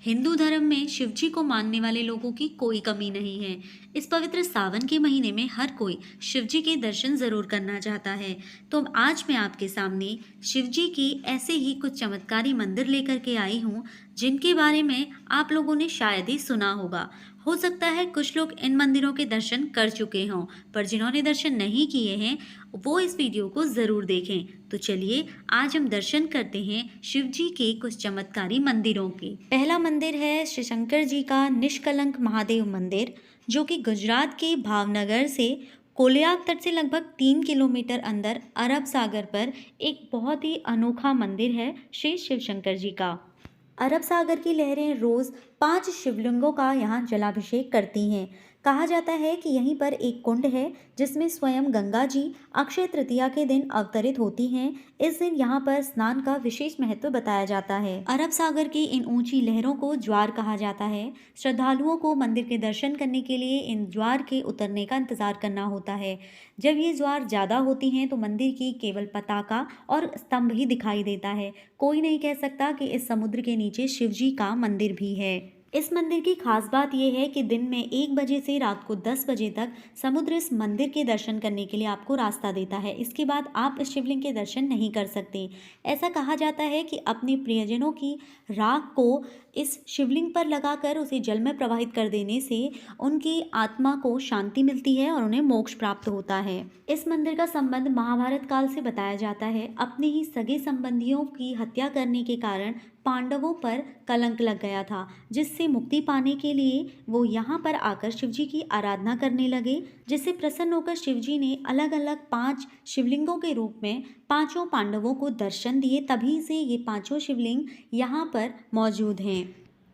हिंदू धर्म में शिव जी को मानने वाले लोगों की कोई कमी नहीं है। इस पवित्र सावन के महीने में हर कोई शिव जी के दर्शन जरूर करना चाहता है। तो आज मैं आपके सामने शिव जी की ऐसे ही कुछ चमत्कारी मंदिर लेकर के आई हूँ, जिनके बारे में आप लोगों ने शायद ही सुना होगा। हो सकता है कुछ लोग इन मंदिरों के दर्शन कर चुके हों, पर जिन्होंने दर्शन नहीं किए हैं वो इस वीडियो को जरूर देखें। तो चलिए आज हम दर्शन करते हैं शिव जी के कुछ चमत्कारी मंदिरों के। पहला मंदिर है श्री शंकर जी का निष्कलंक महादेव मंदिर, जो कि गुजरात के भावनगर से कोलियाक तट से लगभग 3 किलोमीटर अंदर अरब सागर पर एक बहुत ही अनोखा मंदिर है श्री शिव शंकर जी का। अरब सागर की लहरें रोज 5 शिवलिंगों का यहाँ जलाभिषेक करती हैं। कहा जाता है कि यहीं पर एक कुंड है जिसमें स्वयं गंगा जी अक्षय तृतीया के दिन अवतरित होती हैं। इस दिन यहाँ पर स्नान का विशेष महत्व बताया जाता है। अरब सागर की इन ऊंची लहरों को ज्वार कहा जाता है। श्रद्धालुओं को मंदिर के दर्शन करने के लिए इन ज्वार के उतरने का इंतजार करना होता है। जब ये ज्वार ज्यादा होती हैं तो मंदिर की केवल पताका और स्तंभ ही दिखाई देता है। कोई नहीं कह सकता कि इस समुद्र के नीचे शिव जी का मंदिर भी है। इस मंदिर की खास बात यह है कि दिन में 1 बजे से रात को 10 बजे तक समुद्र इस मंदिर के दर्शन करने के लिए आपको रास्ता देता है। इसके बाद आप इस शिवलिंग के दर्शन नहीं कर सकते। ऐसा कहा जाता है कि अपने प्रियजनों की राख को इस शिवलिंग पर लगाकर उसे जल में प्रवाहित कर देने से उनकी आत्मा को शांति मिलती है और उन्हें मोक्ष प्राप्त होता है। इस मंदिर का संबंध महाभारत काल से बताया जाता है। अपने ही सगे संबंधियों की हत्या करने के कारण पांडवों पर कलंक लग गया था, जिससे मुक्ति पाने के लिए वो यहाँ पर आकर शिवजी की आराधना करने लगे, जिससे प्रसन्न होकर शिवजी ने अलग अलग 5 शिवलिंगों के रूप में 5 पांडवों को दर्शन दिए। तभी से ये 5 शिवलिंग यहाँ पर मौजूद हैं।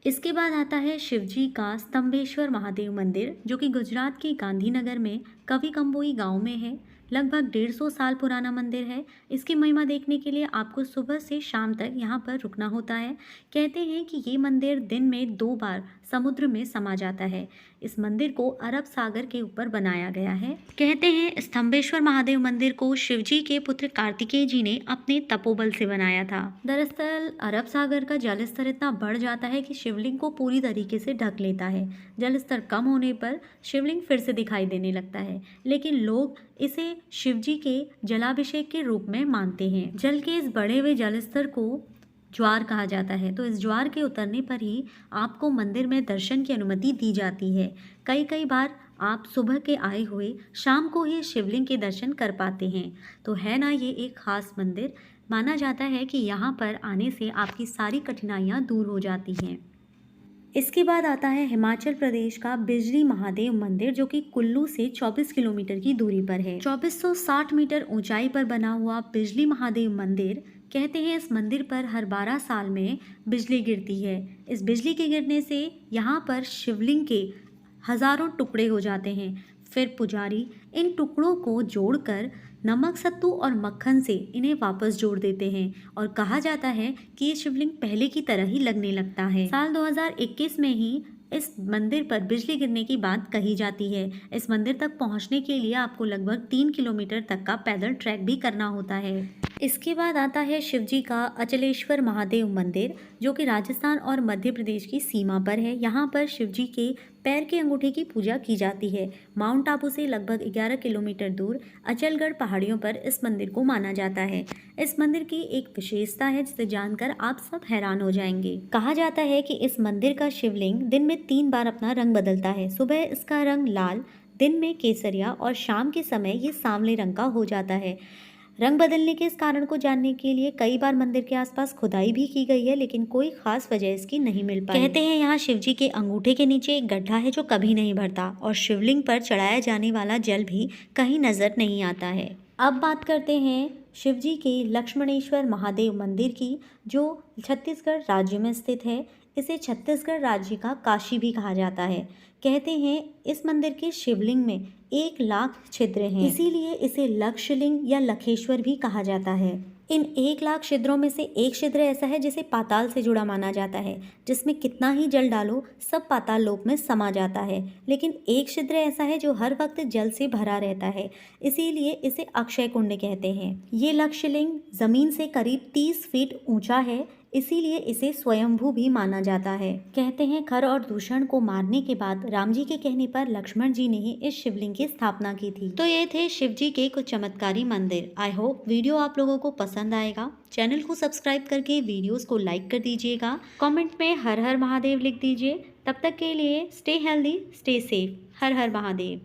इसके बाद आता है शिवजी का स्तंभेश्वर महादेव मंदिर, जो कि गुजरात के गांधीनगर में कवि कंबोई गांव में है। लगभग 150 साल पुराना मंदिर है। इसकी महिमा देखने के लिए आपको सुबह से शाम तक यहाँ पर रुकना होता है। कहते हैं कि ये मंदिर दिन में 2 बार समुद्र में समा जाता है। इस मंदिर को अरब सागर के ऊपर बनाया गया है। कहते हैं स्तंभेश्वर महादेव मंदिर को शिवजी के पुत्र कार्तिकेय जी ने अपने तपोबल से बनाया था। दरअसल अरब सागर का जल स्तर इतना बढ़ जाता है कि शिवलिंग को पूरी तरीके से ढक लेता है। जल स्तर कम होने पर शिवलिंग फिर से दिखाई देने लगता है, लेकिन लोग इसे शिवजी के जलाभिषेक के रूप में मानते हैं। जल के इस बढ़े हुए जल स्तर को ज्वार कहा जाता है। तो इस ज्वार के उतरने पर ही आपको मंदिर में दर्शन की अनुमति दी जाती है। कई बार आप सुबह के आए हुए शाम को ही शिवलिंग के दर्शन कर पाते हैं। तो है ना ये एक खास मंदिर। माना जाता है कि यहाँ पर आने से आपकी सारी कठिनाइयाँ दूर हो जाती हैं। इसके बाद आता है हिमाचल प्रदेश का बिजली महादेव मंदिर, जो कि कुल्लू से 24 किलोमीटर की दूरी पर है। 2460 मीटर ऊंचाई पर बना हुआ बिजली महादेव मंदिर, कहते हैं इस मंदिर पर हर 12 साल में बिजली गिरती है। इस बिजली के गिरने से यहाँ पर शिवलिंग के हजारों टुकड़े हो जाते हैं। फिर पुजारी इन टुकड़ों को जोड़कर नमक, सत्तू और मक्खन से इन्हें वापस जोड़ देते हैं और कहा जाता है कि ये शिवलिंग पहले की तरह ही लगने लगता है। साल 2021 में ही इस मंदिर पर बिजली गिरने की बात कही जाती है। इस मंदिर तक पहुंचने के लिए आपको लगभग 3 किलोमीटर तक का पैदल ट्रैक भी करना होता है। इसके बाद आता है शिवजी का अचलेश्वर महादेव मंदिर, जो कि राजस्थान और मध्य प्रदेश की सीमा पर है। यहाँ पर शिवजी के पैर के अंगूठे की पूजा की जाती है। माउंट आबू से लगभग 11 किलोमीटर दूर अचलगढ़ पहाड़ियों पर इस मंदिर को माना जाता है। इस मंदिर की एक विशेषता है जिसे जानकर आप सब हैरान हो जाएंगे। कहा जाता है कि इस मंदिर का शिवलिंग दिन में 3 बार अपना रंग बदलता है। सुबह इसका रंग लाल, दिन में केसरिया और शाम के समय ये सांवले रंग का हो जाता है। रंग बदलने के इस कारण को जानने के लिए कई बार मंदिर के आसपास खुदाई भी की गई है, लेकिन कोई खास वजह इसकी नहीं मिल पाई। कहते हैं यहाँ शिवजी के अंगूठे के नीचे एक गड्ढा है जो कभी नहीं भरता और शिवलिंग पर चढ़ाया जाने वाला जल भी कहीं नजर नहीं आता है। अब बात करते हैं शिवजी के लक्ष्मणेश्वर महादेव मंदिर की, जो छत्तीसगढ़ राज्य में स्थित है। इसे छत्तीसगढ़ राज्य का काशी भी कहा जाता है। कहते हैं इस मंदिर के शिवलिंग में 1 लाख छिद्र हैं, इसीलिए इसे लक्षलिंग या लखेश्वर भी कहा जाता है। इन 1 लाख छिद्रों में से एक छिद्र ऐसा है जिसे पाताल से जुड़ा माना जाता है, जिसमें कितना ही जल डालो सब पाताल लोक में समा जाता है। लेकिन एक छिद्र ऐसा है जो हर वक्त जल से भरा रहता है, इसीलिए इसे अक्षय कुंड कहते हैं। ये लक्षलिंग जमीन से करीब 30 फीट ऊंचा है। इसीलिए इसे स्वयंभू भी माना जाता है। कहते हैं खर और दूषण को मारने के बाद राम जी के कहने पर लक्ष्मण जी ने ही इस शिवलिंग की स्थापना की थी। तो ये थे शिव जी के कुछ चमत्कारी मंदिर। आई होप वीडियो आप लोगों को पसंद आएगा। चैनल को सब्सक्राइब करके वीडियोस को लाइक कर दीजिएगा। कमेंट में हर हर महादेव लिख दीजिए। तब तक के लिए स्टे हेल्दी, स्टे सेफ। हर हर महादेव।